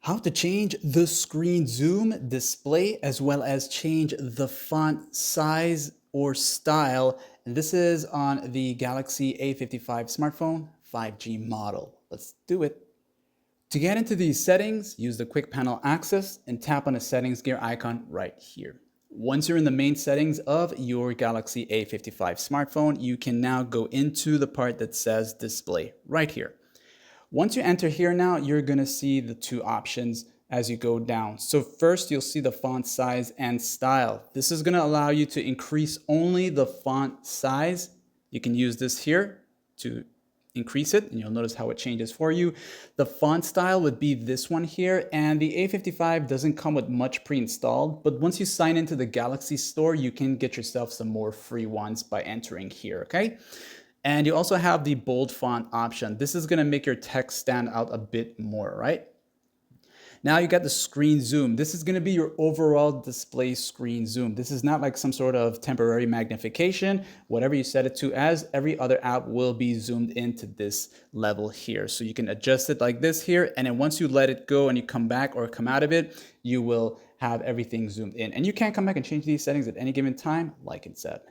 How to change the screen zoom, display, as well as change the font size or style. And this is on the Galaxy A55 smartphone 5G model. Let's do it. To get into these settings, use the quick panel access and tap on the settings gear icon right here. Once you're in the main settings of your Galaxy A55 smartphone, you can now go into the part that says display right here. Once you enter here now, you're going to see the two options as you go down. So first, you'll see the font size and style. This is going to allow you to increase only the font size. You can use this here to increase it, and you'll notice how it changes for you. The font style would be this one here, and the A55 doesn't come with much pre-installed, but once you sign into the Galaxy store, you can get yourself some more free ones by entering here, okay? And you also have the bold font option. This is going to make your text stand out a bit more, right? Now you got the screen zoom. This is going to be your overall display screen zoom. This is not like some sort of temporary magnification. Whatever you set it to as, every other app will be zoomed into this level here. So you can adjust it like this here. And then once you let it go and you come back or come out of it, you will have everything zoomed in. And you can come back and change these settings at any given time, like it said.